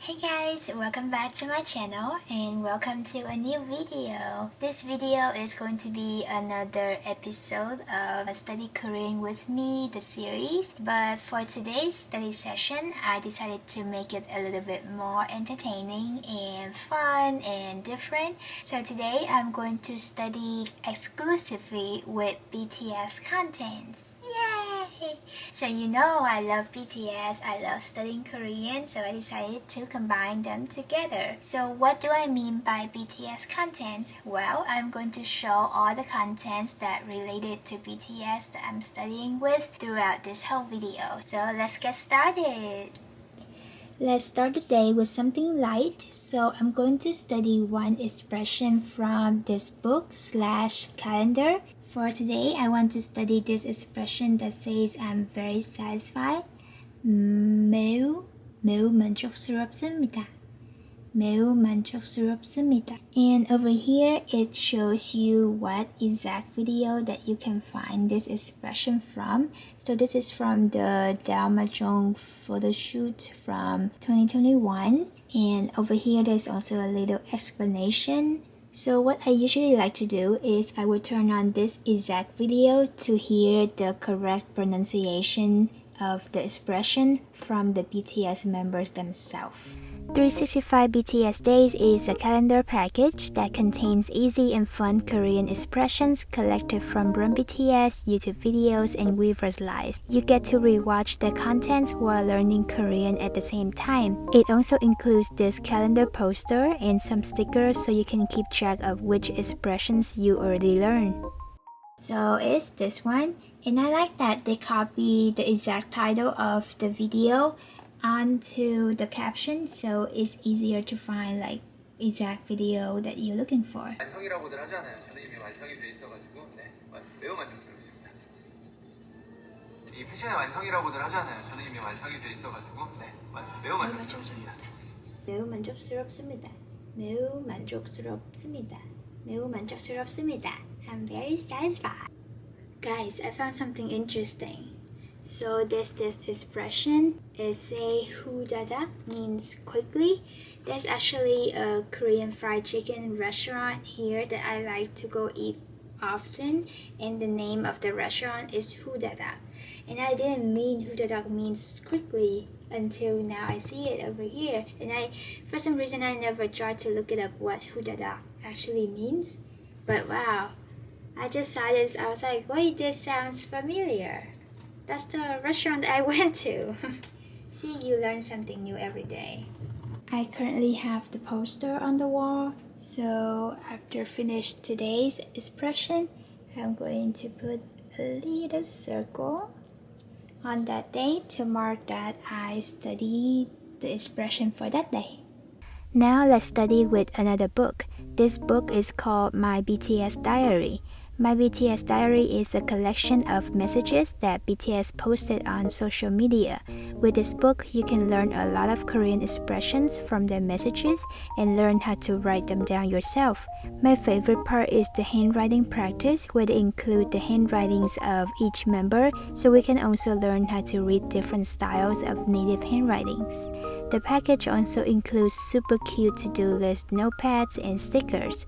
Hey guys, welcome back to my channel and welcome to a new video. This video is going to be another episode of Study Korean with Me, the series. But for today's study session, I decided to make it a little bit more entertaining and fun and different. So today I'm going to study exclusively with BTS contents. Yay! So you know I love BTS, I love studying Korean, so I decided to combine them together. So what do I mean by BTS content? Well, I'm going to show all the contents that related to BTS that I'm studying with throughout this whole video. So let's get started! Let's start the day with something light. So I'm going to study one expression from this book/calendar. For today, I want to study this expression that says I'm very satisfied. 매우 만족스럽습니다. 매우 만족스럽습니다. And over here, it shows you what exact video that you can find this expression from. So this is from the Dalmajong photo shoot from 2021. And over here, there's also a little explanation. So what I usually like to do is I will turn on this exact video to hear the correct pronunciation of the expression from the BTS members themselves. 365 BTS Days is a calendar package that contains easy and fun Korean expressions collected from Run BTS, YouTube videos, and Weverse Lives. You get to rewatch the contents while learning Korean at the same time. It also includes this calendar poster and some stickers so you can keep track of which expressions you already learned. So it's this one, and I like that they copy the exact title of the video onto the caption, so it's easier to find like exact video that you're looking for. 완성이라고들 하지 않아요. 저는 이미 완성이 돼 있어가지고 매우 만족스럽습니다. 이 패션의 완성이라고들 하지 않아요. 저는 이미 완성이 돼 있어가지고 매우 만족스럽습니다. 매우 만족스럽습니다. 매우 만족스럽습니다. 매우 만족스럽습니다. I'm very satisfied. Guys, I found something interesting. So there's this expression, it say hudadak means quickly. There's actually a Korean fried chicken restaurant here that I like to go eat often, and the name of the restaurant is hudadak. And I didn't mean hudadak means quickly until now I see it over here. And for some reason I never tried to look it up what hudadak actually means. But wow, I just saw this, I was like, wait, this sounds familiar. That's the restaurant I went to. See, you learn something new every day. I currently have the poster on the wall, so after finish today's expression, I'm going to put a little circle on that day to mark that I studied the expression for that day. Now let's study with another book. This book is called My BTS Diary. My BTS Diary is a collection of messages that BTS posted on social media. With this book, you can learn a lot of Korean expressions from their messages and learn how to write them down yourself. My favorite part is the handwriting practice, where they include the handwritings of each member, so we can also learn how to read different styles of native handwritings. The package also includes super cute to-do list notepads and stickers.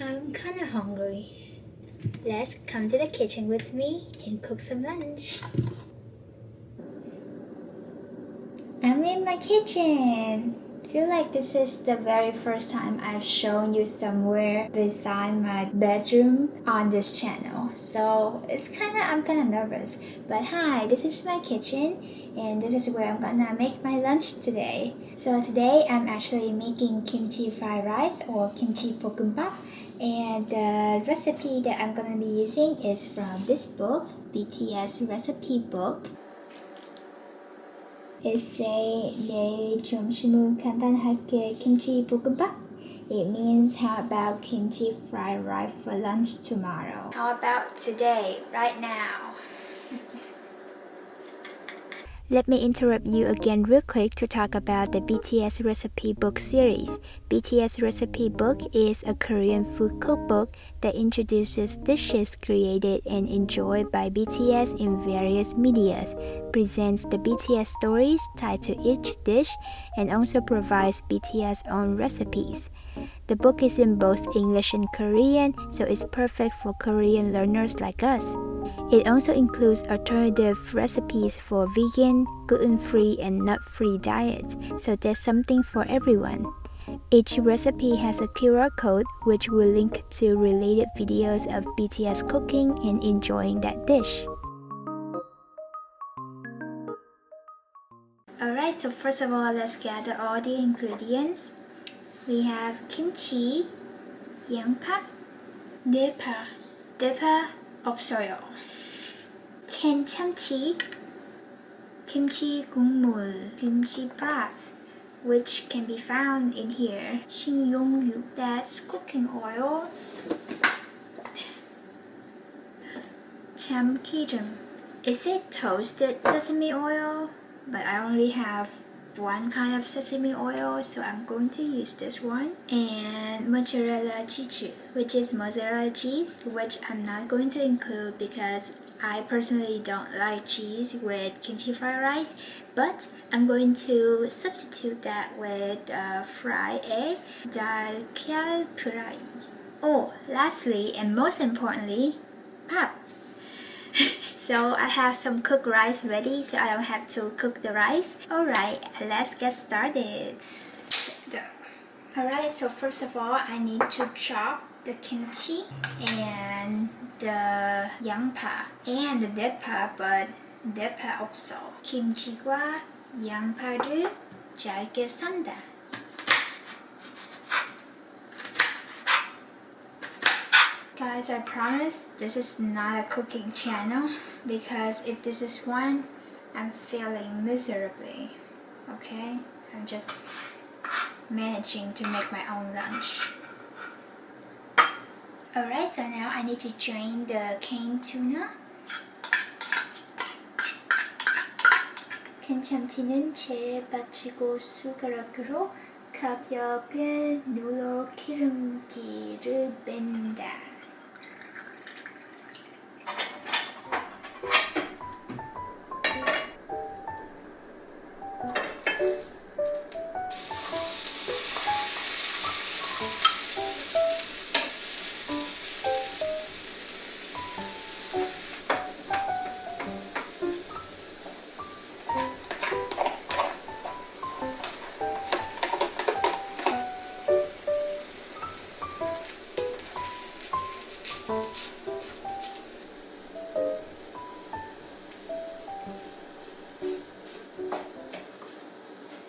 I'm kinda hungry. Let's come to the kitchen with me and cook some lunch. I'm in my kitchen. Feel like this is the very first time I've shown you somewhere beside my bedroom on this channel. So I'm kinda nervous. But hi, this is my kitchen and this is where I'm gonna make my lunch today. So today I'm actually making kimchi fried rice or kimchi 볶음밥. And the recipe that I'm gonna be using is from this book, BTS recipe book. It say 내일 점심은 간단하게 김치 볶음밥. It means how about kimchi fried rice for lunch tomorrow? How about today, right now? Let me interrupt you again real quick to talk about the BTS recipe book series. BTS recipe book is a Korean food cookbook that introduces dishes created and enjoyed by BTS in various medias, presents the BTS stories tied to each dish, and also provides BTS own recipes. The book is in both English and Korean, so it's perfect for Korean learners like us. It also includes alternative recipes for vegan, gluten-free, and nut-free diets, so there's something for everyone. Each recipe has a QR code which will link to related videos of BTS cooking and enjoying that dish. Alright, so first of all, let's gather all the ingredients. We have kimchi, 양파, 대파 없어요. 캔 참치, kimchi 국물, kimchi broth, which can be found in here. 식용유, that's cooking oil. 참기름, is it toasted sesame oil? But I only have one kind of sesame oil, so I'm going to use this one. And mozzarella cheese, which is mozzarella cheese, which I'm not going to include because I personally don't like cheese with kimchi fried rice, but I'm going to substitute that with fried egg, 달걀 프라이. Oh, lastly and most importantly, pap. So I have some cooked rice ready, so I don't have to cook the rice. Alright, let's get started. Alright, so first of all, I need to chop the kimchi and the 양파 and the 대파, but 대파 없어. 김치와 양파를 잘게 썬다. Guys, I promise this is not a cooking channel because if this is one, I'm failing miserably. Okay? I'm just managing to make my own lunch. Alright, so now I need to drain the canned tuna. 캔 참치는 채 받치고 숟가락으로 가볍게 눌러 기름기를 뺀다.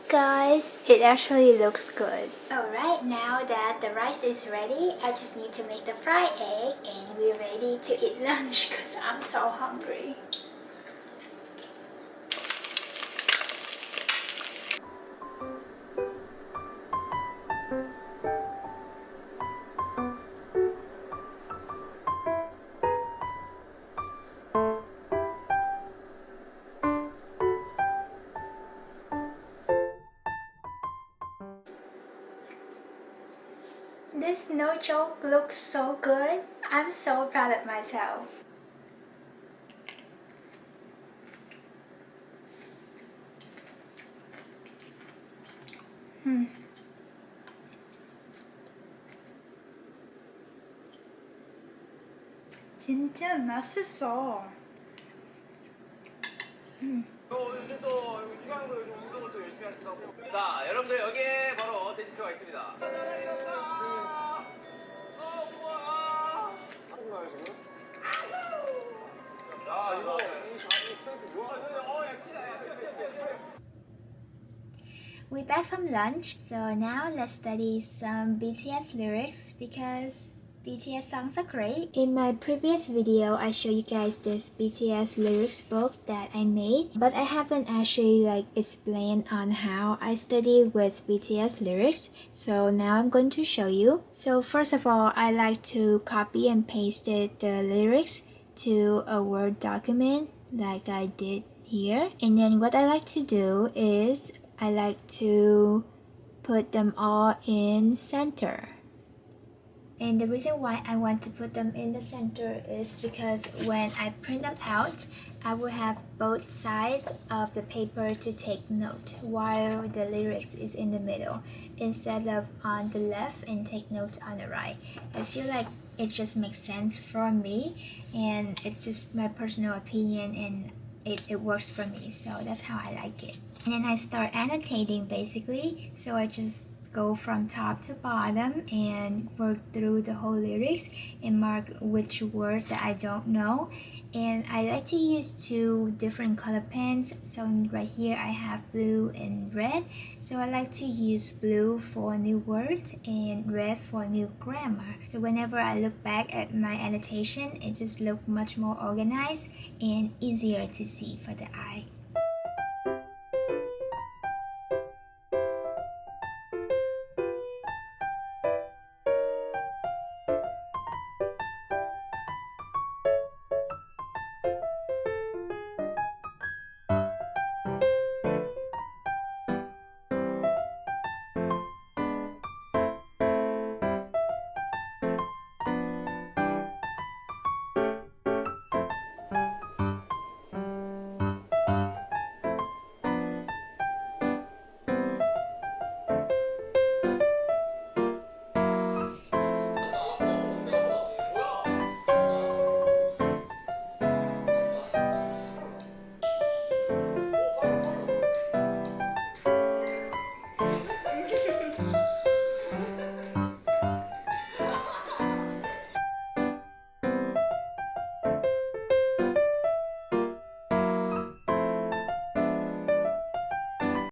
Guys, it actually looks good. Alright, now that the rice is ready, I just need to make the fried egg and we're ready to eat lunch because I'm so hungry. This no joke looks so good. I'm so proud of myself. 진짜 맛있어. 요즘 또 휴강도 요즘 운동을 또 열심히 하신다고. 자, 여러분들 여기에 바로 돼지표가 있습니다. We're back from lunch, so now let's study some BTS lyrics because BTS songs are great. In my previous video, I showed you guys this BTS lyrics book that I made, but I haven't actually explained on how I study with BTS lyrics. So now I'm going to show you. So first of all, I like to copy and paste the lyrics to a Word document like I did here. And then what I like to do is I like to put them all in center. And the reason why I want to put them in the center is because when I print them out, I will have both sides of the paper to take note while the lyrics is in the middle, instead of on the left and take notes on the right. I feel like it just makes sense for me, and it's just my personal opinion, and it works for me, so that's how I like it. And then I start annotating basically, so I just go from top to bottom and work through the whole lyrics and mark which word that I don't know. And I like to use two different color pens. So right here I have blue and red. So I like to use blue for new words and red for new grammar. So whenever I look back at my annotation, it just looks much more organized and easier to see for the eye.